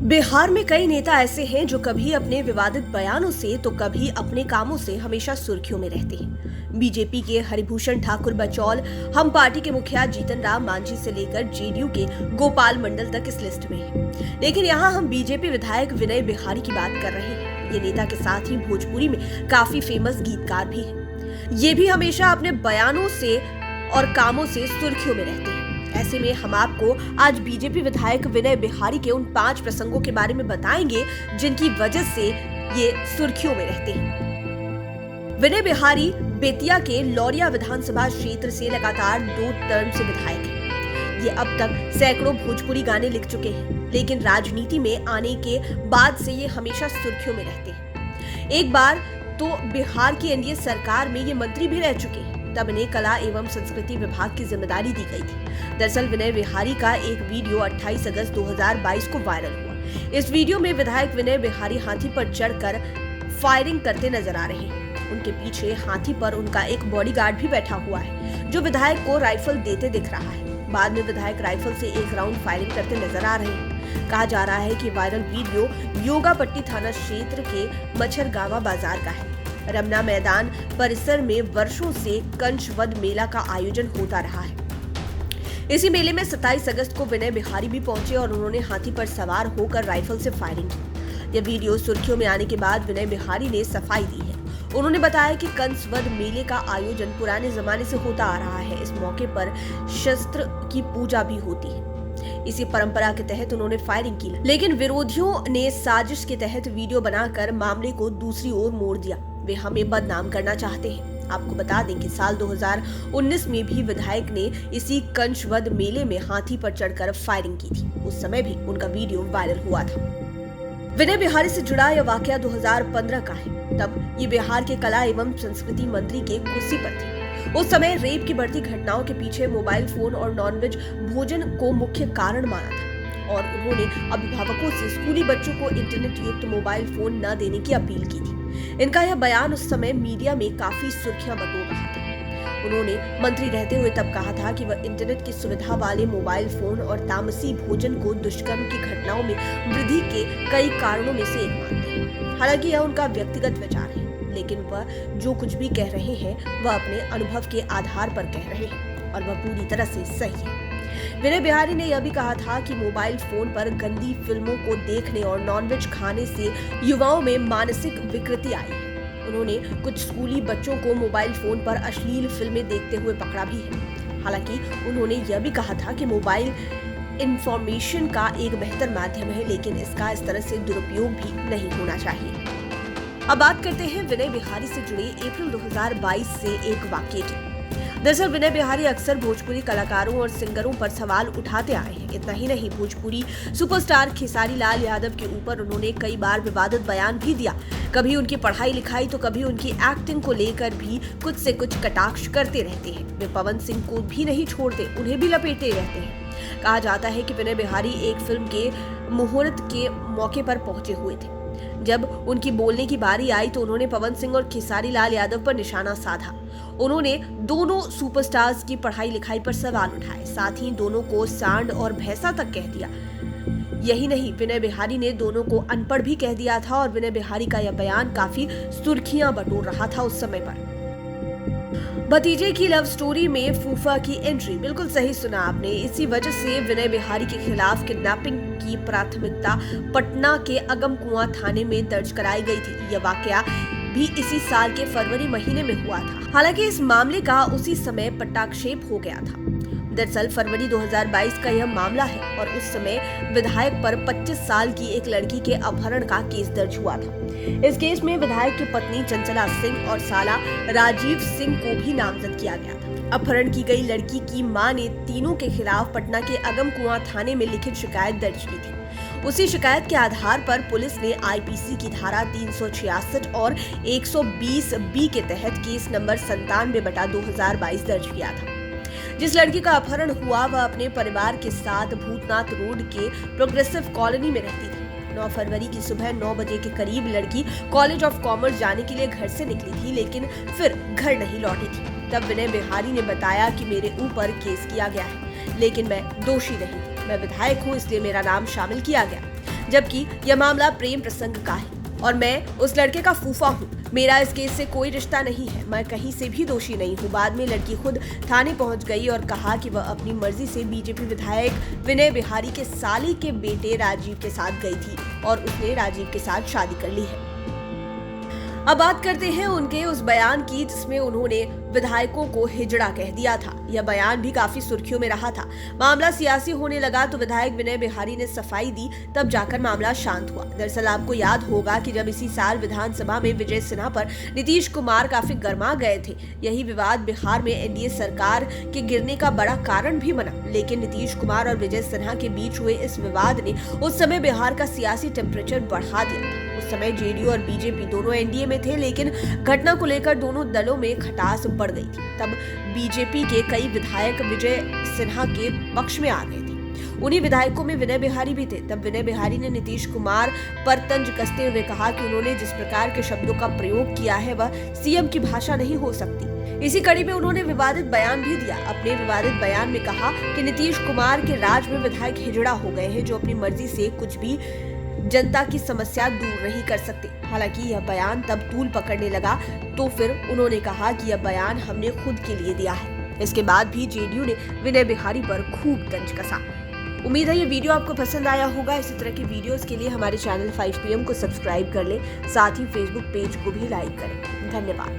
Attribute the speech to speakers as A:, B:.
A: बिहार में कई नेता ऐसे हैं जो कभी अपने विवादित बयानों से तो कभी अपने कामों से हमेशा सुर्खियों में रहते हैं। बीजेपी के हरिभूषण ठाकुर बचौल, हम पार्टी के मुखिया जीतन राम मांझी से लेकर जेडीयू के गोपाल मंडल तक इस लिस्ट में हैं। लेकिन यहाँ हम बीजेपी विधायक विनय बिहारी की बात कर रहे हैं। ये नेता के साथ ही भोजपुरी में काफी फेमस गीतकार भी हैं। ये भी हमेशा अपने बयानों से और कामों से सुर्खियों में रहते हैं। ऐसे में हम आपको आज बीजेपी विधायक विनय बिहारी के उन 5 प्रसंगों के बारे में बताएंगे जिनकी वजह से ये सुर्खियों में रहते हैं। विनय बिहारी बेतिया के लौरिया विधानसभा क्षेत्र से लगातार 2 टर्म से विधायक हैं। ये अब तक सैकड़ों भोजपुरी गाने लिख चुके हैं, लेकिन राजनीति में आने के बाद से ये हमेशा सुर्खियों में रहते हैं। एक बार तो बिहार की एनडीए सरकार में ये मंत्री भी रह चुके हैं। तब इन्हें कला एवं संस्कृति विभाग की जिम्मेदारी दी गई थी। दरअसल विनय बिहारी का एक वीडियो 28 अगस्त 2022 को वायरल हुआ। इस वीडियो में विधायक विनय बिहारी हाथी पर चढ़कर फायरिंग करते नजर आ रहे हैं। उनके पीछे हाथी पर उनका एक बॉडीगार्ड भी बैठा हुआ है, जो विधायक को राइफल देते दिख रहा है। बाद में विधायक राइफल से एक राउंड फायरिंग करते नजर आ रहे हैं। कहा जा रहा है कि वायरल वीडियो योगापट्टी थाना क्षेत्र के मच्छरगावा बाजार का है। रमना मैदान परिसर में वर्षों से कंचवध मेला का आयोजन होता रहा है। इसी मेले में 27 अगस्त को विनय बिहारी भी पहुंचे और उन्होंने हाथी पर सवार होकर राइफल से फायरिंग की। यह वीडियो सुर्खियों में आने के बाद विनय बिहारी ने सफाई दी है। उन्होंने बताया कि कंचवध मेले का आयोजन पुराने जमाने से होता आ रहा है। इस मौके पर शस्त्र की पूजा भी होती है। इसी परंपरा के तहत उन्होंने फायरिंग की, लेकिन विरोधियों ने साजिश के तहत वीडियो बनाकर मामले को दूसरी ओर मोड़ दिया। वे हमें बदनाम करना चाहते हैं। आपको बता दें कि साल 2019 में भी विधायक ने इसी कंचवध मेले में हाथी पर चढ़कर फायरिंग की थी। उस समय भी उनका वीडियो वायरल हुआ था। विनय बिहारी से जुड़ा यह वाकया 2015 का है। तब ये बिहार के कला एवं संस्कृति मंत्री के कुर्सी पर थे। उस समय रेप की बढ़ती घटनाओं के पीछे मोबाइल फोन और नॉनवेज भोजन को मुख्य कारण माना था और उन्होंने अभिभावकों से स्कूली बच्चों को इंटरनेट युक्त मोबाइल फोन न देने की अपील की थी। इनका यह बयान उस समय मीडिया में काफी सुर्खियां बटोर रहा था। उन्होंने मंत्री रहते हुए तब कहा था कि वह इंटरनेट की सुविधा वाले मोबाइल फोन और तामसी भोजन को दुष्कर्म की घटनाओं में वृद्धि के कई कारणों में से एक मानते हैं। हालांकि यह उनका व्यक्तिगत विचार है, लेकिन वह जो कुछ भी कह रहे हैं वह अपने अनुभव के आधार पर कह रहे हैं और वह पूरी तरह से सही है। विनय बिहारी ने यह भी कहा था कि मोबाइल फोन पर गंदी फिल्मों को देखने और नॉनवेज खाने से युवाओं में मानसिक विकृति आई है। उन्होंने कुछ स्कूली बच्चों को मोबाइल फोन पर अश्लील फिल्में देखते हुए पकड़ा भी है। हालांकि उन्होंने यह भी कहा था कि मोबाइल इंफॉर्मेशन का एक बेहतर माध्यम है, लेकिन इसका इस तरह से दुरुपयोग भी नहीं होना चाहिए। अब बात करते हैं विनय बिहारी से जुड़े अप्रैल 2022 से एक वाकये की। दरअसल विनय बिहारी अक्सर भोजपुरी कलाकारों और सिंगरों पर सवाल उठाते आए हैं। इतना ही नहीं, भोजपुरी सुपरस्टार खेसारी लाल यादव के ऊपर उन्होंने कई बार विवादित बयान भी दिया। कभी उनकी पढ़ाई लिखाई तो कभी उनकी एक्टिंग को लेकर भी कुछ से कुछ कटाक्ष करते रहते हैं। वे पवन सिंह को भी नहीं छोड़ते, उन्हें भी लपेटते रहते हैं। कहा जाता है कि विनय बिहारी एक फिल्म के मुहूर्त के मौके पर पहुंचे हुए थे। जब उनकी बोलने की बारी आई तो उन्होंने पवन सिंह और खेसारी लाल यादव पर निशाना साधा। उन्होंने दोनों सुपरस्टार्स की पढ़ाई लिखाई पर सवाल उठाए, साथ ही दोनों को सांड और भैंसा तक कह दिया। यही नहीं, विनय बिहारी ने दोनों को अनपढ़ भी कह दिया था और विनय बिहारी का यह बयान काफी सुर्खियां बटोर रहा था उस समय पर। भतीजे की लव स्टोरी में फूफा की एंट्री, बिल्कुल सही सुना आपने। इसी वजह से विनय बिहारी के खिलाफ किडनैपिंग की प्राथमिकता पटना के अगमकुआं थाने में दर्ज कराई गई थी। यह वाकया भी इसी साल के फरवरी महीने में हुआ था। हालांकि इस मामले का उसी समय पटाक्षेप हो गया था। दरअसल फरवरी 2022 का यह मामला है और उस समय विधायक पर 25 साल की एक लड़की के अपहरण का केस दर्ज हुआ था। इस केस में विधायक की पत्नी चंचला सिंह और साला राजीव सिंह को भी नामजद किया गया था। अपहरण की गई लड़की की मां ने तीनों के खिलाफ पटना के अगमकुआं थाने में लिखित शिकायत दर्ज की थी। उसी शिकायत के आधार पर पुलिस ने आईपीसी की धारा 366 और 120 बी के तहत केस नंबर 97/2022 दर्ज किया था। जिस लड़की का अपहरण हुआ वह अपने परिवार के साथ भूतनाथ रोड के प्रोग्रेसिव कॉलोनी में रहती थी। 9 फरवरी की सुबह 9 बजे के करीब लड़की कॉलेज ऑफ कॉमर्स जाने के लिए घर से निकली थी, लेकिन फिर घर नहीं लौटी थी। तब विनय बिहारी ने बताया कि मेरे ऊपर केस किया गया है, लेकिन मैं दोषी नहीं, मैं विधायक हूँ इसलिए मेरा नाम शामिल किया गया। जबकि यह मामला प्रेम प्रसंग का है और मैं उस लड़के का फूफा हूँ। मेरा इस केस से कोई रिश्ता नहीं है, मैं कहीं से भी दोषी नहीं हूँ। बाद में लड़की खुद थाने पहुंच गई और कहा कि वह अपनी मर्जी से बीजेपी विधायक विनय बिहारी के साली के बेटे राजीव के साथ गई थी और उसने राजीव के साथ शादी कर ली है। अब बात करते हैं उनके उस बयान की जिसमें उन्होंने विधायकों को हिजड़ा कह दिया था। यह बयान भी काफी सुर्खियों में रहा था। मामला सियासी होने लगा तो विधायक विनय बिहारी ने सफाई दी, तब जाकर मामला शांत हुआ। दरअसल आपको याद होगा कि जब इसी साल विधानसभा में विजय सिन्हा पर नीतीश कुमार काफी गर्मा गए थे। यही विवाद बिहार में एनडीए सरकार के गिरने का बड़ा कारण भी बना। लेकिन नीतीश कुमार और विजय सिन्हा के बीच हुए इस विवाद ने उस समय बिहार का सियासी टेम्परेचर बढ़ा दिया था। उस समय जेडीयू और बीजेपी दोनों एनडीए में थे, लेकिन घटना को लेकर दोनों दलों में खटास बढ़ गई थी। तब बीजेपी के कई विधायक विजय सिन्हा के पक्ष में आ गए थे। उन्हीं विधायकों में विनय बिहारी भी थे। तब विनय बिहारी ने नीतीश कुमार पर तंज कसते हुए कहा कि उन्होंने जिस प्रकार के शब्दों का प्रयोग किया है वह सीएम की भाषा नहीं हो सकती। इसी कड़ी में उन्होंने विवादित बयान भी दिया। अपने विवादित बयान में कहा कि नीतीश कुमार के राज में विधायक हिजड़ा हो गए हैं, जो अपनी मर्जी से कुछ भी जनता की समस्या दूर नहीं कर सकते। हालांकि यह बयान तब तूल पकड़ने लगा तो फिर उन्होंने कहा कि यह बयान हमने खुद के लिए दिया है। इसके बाद भी जेडीयू ने विनय बिहारी पर खूब तंज कसा। उम्मीद है ये वीडियो आपको पसंद आया होगा। इसी तरह की वीडियोस के लिए हमारे चैनल 5 PM को सब्सक्राइब कर लें, साथ ही फेसबुक पेज को भी लाइक करें। धन्यवाद।